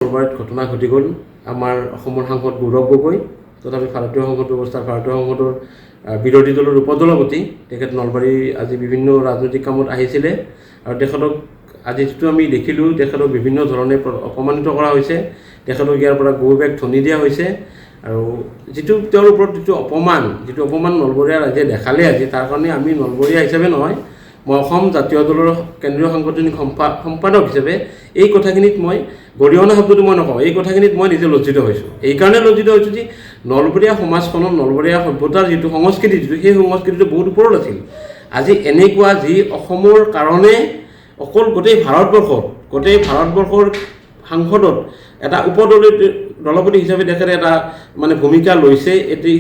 নলবাৰীত ঘটনা ঘটি গ'ল আমাৰ অসমৰ সাংসদ গৌৰৱ গগৈ তথাপি ভাৰতীয় সংসদ ব্যৱস্থাৰ ভাৰতীয় সংসদৰ বিৰোধী দলৰ উপদলপতি তেখেত নলবাৰী আজি বিভিন্ন ৰাজনৈতিক কামত আহিছিলে আৰু তেখেতক আজি যিটো আমি দেখিলোঁ তেখেতক বিভিন্ন ধৰণে অপমানিত কৰা হৈছে তেখেতক ইয়াৰ পৰা গো বেগ ঠনি দিয়া হৈছে আৰু যিটো তেওঁৰ ওপৰত যিটো অপমান নলবৰীয়া ৰাইজে দেখালে আজি তাৰ কাৰণে আমি নলবৰীয়া হিচাপে নহয় মই অসম জাতীয় দলৰ কেন্দ্ৰীয় সাংগঠনিক সম্পাদক হিচাপে এই কথাখিনিত মই গৰিহণা শব্দটো মই নকওঁ এই কথাখিনিত মই নিজে লজ্জিত হৈছোঁ এইকাৰণে লজ্জিত হৈছোঁ যে নলবৰীয়া সমাজখনৰ নলবৰীয়া সভ্যতাৰ যিটো সংস্কৃতি সেই সংস্কৃতিটো বহুত ওপৰত আছিল আজি এনেকুৱা যি অসমৰ কাৰণে অকল গোটেই ভাৰতবৰ্ষৰ সাংসদত এটা দলপতি হিচাপে তেখেতে এটা মানে ভূমিকা লৈছে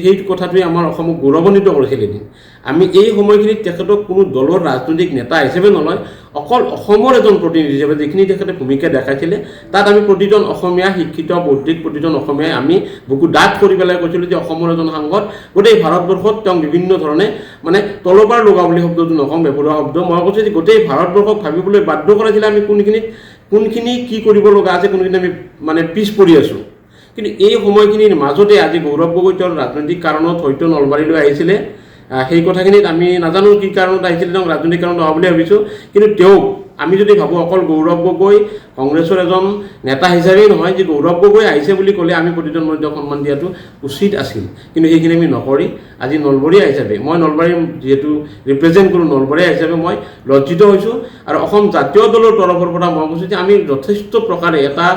সেই কথাটোৱে আমাৰ অসমক গৌৰৱান্বিত কৰিছিল এদিন আমি এই সময়খিনিত তেখেতক কোনো দলৰ ৰাজনৈতিক নেতা হিচাপে নলয় অকল অসমৰ এজন প্ৰতিনিধি হিচাপে যিখিনি তেখেতে ভূমিকা দেখাইছিলে তাত আমি প্ৰতিজন অসমীয়া শিক্ষিত বৌদ্ধিক প্ৰতিজন অসমীয়াই আমি বুকু ডাঠ কৰি পেলাই কৈছিলোঁ যে অসমৰ এজন সাংসদ গোটেই ভাৰতবৰ্ষত তেওঁ বিভিন্ন ধৰণে মানে তলবাৰ লগা বুলি শব্দটো নকওঁ বেপৰোৱা শব্দ মই কৈছোঁ যে গোটেই ভাৰতবৰ্ষক ভাবিবলৈ বাধ্য কৰাইছিলে আমি কোনখিনি কি কৰিব লগা আছে কোনখিনি আমি মানে পিছ পৰি আছোঁ কিন্তু এই সময়খিনিৰ মাজতে আজি গৌৰৱ গগৈ তেওঁৰ ৰাজনৈতিক কাৰণত হয়তো নলবাৰীলৈ আহিছিলে সেই কথাখিনিত আমি নাজানো কি কাৰণত আহিছিলে তেওঁক ৰাজনৈতিক কাৰণত অহা বুলি ভাবিছোঁ কিন্তু তেওঁক আমি যদি ভাবোঁ অকল গৌৰৱ গগৈ কংগ্ৰেছৰ এজন নেতা হিচাপেই নহয় যে গৌৰৱ গগৈ আহিছে বুলি ক'লে আমি প্ৰতিজন মধ্যক সন্মান দিয়াটো উচিত আছিল কিন্তু সেইখিনি আমি নকৰি আজি নলবৰীয়া হিচাপে মই নলবাৰী যিহেতু ৰিপ্ৰেজেণ্ট কৰোঁ নলবৰীয়া হিচাপে মই লজ্জিত হৈছোঁ আৰু অসম জাতীয় দলৰ তৰফৰ পৰা মই কৈছোঁ যে আমি যথেষ্ট প্ৰকাৰে এটা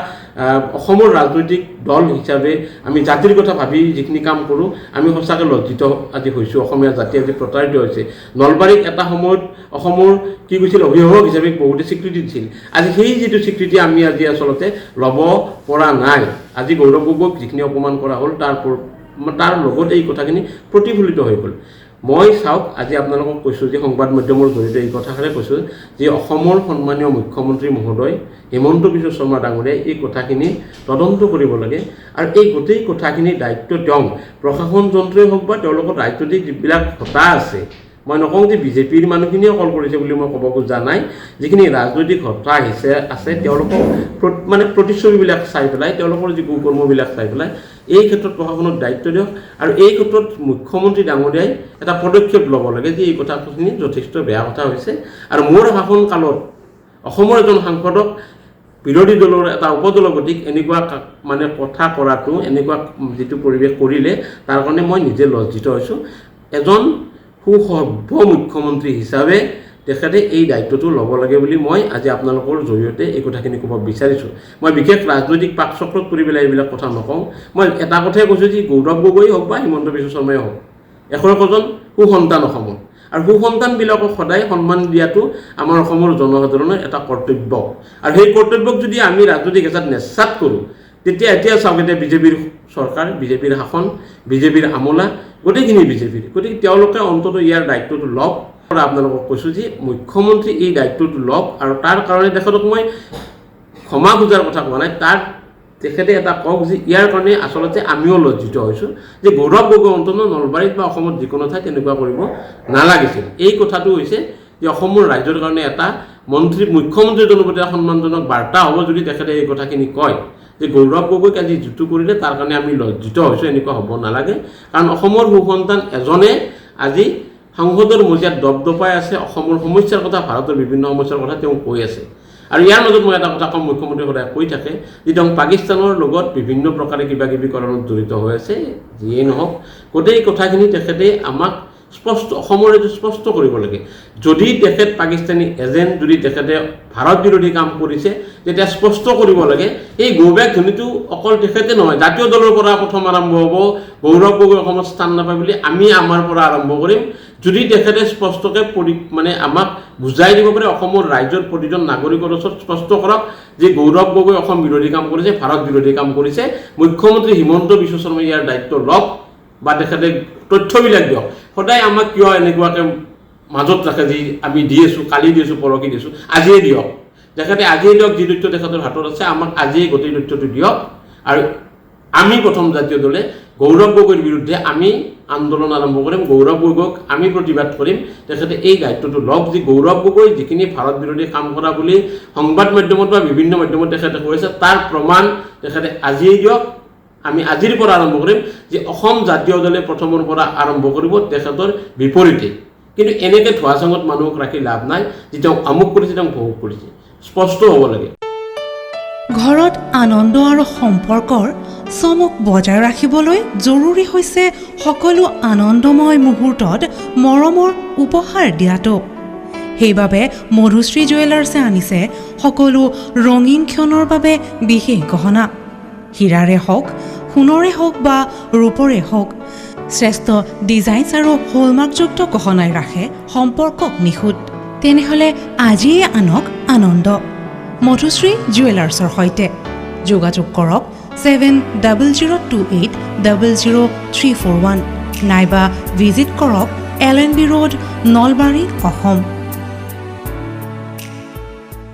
অসমৰ ৰাজনৈতিক দল হিচাপে আমি জাতিৰ কথা ভাবি যিখিনি কাম কৰোঁ আমি সঁচাকৈ লজ্জিত আজি হৈছোঁ অসমীয়া জাতি আজি প্ৰতাৰিত হৈছে নলবাৰীক এটা সময়ত অসমৰ কি কৈছিল অভিভাৱক হিচাপে বহুতে স্বীকৃতি দিছিল আজি সেই যিটো স্বীকৃতি আমি আজি আচলতে ল'ব পৰা নাই আজি গৌৰৱ গগৈক যিখিনি অপমান কৰা হ'ল তাৰ লগত এই কথাখিনি প্ৰতিফলিত হৈ গ'ল মই চাওক আজি আপোনালোকক কৈছোঁ যে সংবাদ মাধ্যমৰ জৰিয়তে এই কথাষাৰে কৈছোঁ যে অসমৰ সন্মানীয় মুখ্যমন্ত্ৰী মহোদয় হিমন্ত বিশ্ব শৰ্মা ডাঙৰীয়াই এই কথাখিনি তদন্ত কৰিব লাগে আৰু এই গোটেই কথাখিনিৰ দায়িত্ব তেওঁ প্ৰশাসন যন্ত্ৰই হওক বা তেওঁৰ লগত ৰাজনৈতিক যিবিলাক হতা আছে মই নকওঁ যে বিজেপিৰ মানুহখিনিয়ে অকল কৰিছে বুলি মই ক'ব খোজা নাই যিখিনি ৰাজনৈতিক হতা আছে তেওঁলোকক মানে প্ৰতিচ্ছবিবিলাক চাই পেলাই তেওঁলোকৰ যি কুকৰ্মবিলাক চাই পেলাই এই ক্ষেত্ৰত প্ৰশাসনক দায়িত্ব দিয়ক আৰু এই ক্ষেত্ৰত মুখ্যমন্ত্ৰী ডাঙৰীয়াই এটা পদক্ষেপ ল'ব লাগে যে এই কথাখিনি যথেষ্ট বেয়া কথা হৈছে আৰু মোৰ শাসন কালত অসমৰ এজন সাংসদক বিৰোধী দলৰ এটা উপদলপতিক এনেকুৱা মানে কথা কৰাটো এনেকুৱা যিটো পৰিৱেশ কৰিলে তাৰ কাৰণে মই নিজে লজ্জিত হৈছোঁ এজন সুসভ্য মুখ্যমন্ত্ৰী হিচাপে তেখেতে এই দায়িত্বটো ল'ব লাগে বুলি মই আজি আপোনালোকৰ জৰিয়তে এই কথাখিনি ক'ব বিচাৰিছোঁ মই বিশেষ ৰাজনৈতিক পাকচক্ৰত কৰি পেলাই এইবিলাক কথা নকওঁ মই এটা কথাই কৈছোঁ যে গৌৰৱ গগৈ হওক বা হিমন্ত বিশ্ব শৰ্মাই হওক একোজন সুসন্তান অসমৰ আৰু সুসন্তানবিলাকক সদায় সন্মান দিয়াটো আমাৰ অসমৰ জনসাধাৰণৰ এটা কৰ্তব্য আৰু সেই কৰ্তব্যক যদি আমি ৰাজনৈতিক হেঁচাত নেচাত কৰোঁ তেতিয়া এতিয়া চাওক এতিয়া বিজেপিৰ চৰকাৰ বিজেপিৰ শাসন বিজেপিৰ আমোলা গোটেইখিনি বিজেপিৰ গতিকে তেওঁলোকে অন্ততঃ ইয়াৰ দায়িত্বটো লওক আপোনালোকক কৈছোঁ যে মুখ্যমন্ত্ৰী এই দায়িত্বটো লওক আৰু তাৰ কাৰণে তেখেতক মই ক্ষমা খোজাৰ কথা কোৱা নাই তেখেতে এটা কওক যে ইয়াৰ কাৰণে আচলতে আমিও লজ্জিত হৈছোঁ যে গৌৰৱ গগৈ অন্ততঃ নলবাৰীত বা অসমত যিকোনো ঠাইত তেনেকুৱা কৰিব নালাগিছিল এই কথাটো হৈছে যে অসমৰ ৰাইজৰ কাৰণে এটা মুখ্যমন্ত্ৰীজনৰ প্ৰতি সন্মানজনক বাৰ্তা হ'ব যদি তেখেতে এই কথাখিনি কয় যে গৌৰৱ গগৈক আজি যিটো কৰিলে তাৰ কাৰণে আমি লজ্জিত হৈছোঁ এনেকুৱা হ'ব নালাগে কাৰণ অসমৰ সুসন্তান এজনে আজি সংসদৰ মজিয়াত দপদপাই আছে অসমৰ সমস্যাৰ কথা ভাৰতৰ বিভিন্ন সমস্যাৰ কথা তেওঁ কৈ আছে আৰু ইয়াৰ মাজত মই এটা কথা ক'ম মুখ্যমন্ত্ৰী সদায় কৈ থাকে যে তেওঁ পাকিস্তানৰ লগত বিভিন্ন প্ৰকাৰে কিবা কিবি কাৰণত জড়িত হৈ আছে যিয়েই নহওক গোটেই কথাখিনি তেখেতে আমাক অসমৰ স্পষ্ট কৰিব লাগে যদি তেখেত পাকিস্তানী এজেণ্ট যদি তেখেতে ভাৰত বিৰোধী কাম কৰিছে তেতিয়া স্পষ্ট কৰিব লাগে এই গৌবেগ ধ্বনিটো অকল তেখেতে নহয় জাতীয় দলৰ পৰা প্ৰথম আৰম্ভ হ'ব গৌৰৱ গগৈ অসমত স্থান নাপায় বুলি আমি আমাৰ পৰা আৰম্ভ কৰিম যদি তেখেতে স্পষ্টকৈ মানে আমাক বুজাই দিব পাৰে অসমৰ ৰাইজৰ প্ৰতিজন নাগৰিকৰ ওচৰত স্পষ্ট কৰক যে গৌৰৱ গগৈ অসম বিৰোধী কাম কৰিছে ভাৰত বিৰোধী কাম কৰিছে মুখ্যমন্ত্ৰী হিমন্ত বিশ্ব শৰ্মাই ইয়াৰ দায়িত্ব লওক বা তেখেতে তথ্যবিলাক দিয়ক সদায় আমাক কিয় এনেকুৱাকৈ মাজত ৰাখে যি আমি দি আছোঁ কালি দি আছোঁ পৰহি দিছোঁ আজিয়ে দিয়ক তেখেতে আজিয়ে দিয়ক যি তথ্য তেখেতৰ হাতত আছে আমাক আজিয়ে গোটেই তথ্যটো দিয়ক আৰু আমি প্ৰথম জাতীয় দলে গৌৰৱ গগৈৰ বিৰুদ্ধে আমি আন্দোলন আৰম্ভ কৰিম গৌৰৱ গগৈক আমি প্ৰতিবাদ কৰিম তেখেতে এই দায়িত্বটো লওক যে গৌৰৱ গগৈ যিখিনি ভাৰত বিৰোধী কাম কৰা বুলি সংবাদ মাধ্যমত বা বিভিন্ন মাধ্যমত তেখেতে কৈছে তাৰ প্ৰমাণ তেখেতে আজিয়েই দিয়ক, আমি আজিৰ পৰা আৰম্ভ কৰিম যে অসম জাতীয় দলে প্ৰথমৰ পৰা আৰম্ভ কৰিব তেখেতৰ বিপৰীতে। কিন্তু এনেকৈ ধোৱা চাঙত মানুহক ৰাখি লাভ নাই, যে তেওঁ আমুক কৰিছে তেওঁ ভোগ কৰিছে, স্পষ্ট হ'ব লাগে। ঘৰত আনন্দ আৰু সম্পৰ্কৰ চমক বজাই ৰাখিবলৈ জৰুৰী হৈছে সকলো আনন্দময় মুহূৰ্তত মৰমৰ উপহাৰ দিয়াটো। সেইবাবে মধুশ্ৰী জুৱেলাৰ্ছে আনিছে সকলো ৰঙীন ক্ষণৰ বাবে বিশেষ গহনা। হীৰাৰে হওক, সোণৰে হওক বা ৰূপৰে হওক, শ্ৰেষ্ঠ ডিজাইনছ আৰু হলমাৰ্কযুক্ত গহনাই ৰাখে সম্পৰ্কক নিখুঁত। তেনেহ'লে আজিয়ে আনক আনন্দ মধুশ্ৰী জুৱেলাৰ্ছৰ সৈতে। যোগাযোগ কৰক 7028000341 নাইবা ভিজিট কৰক LNB ৰোড, নলবাৰী, অসম।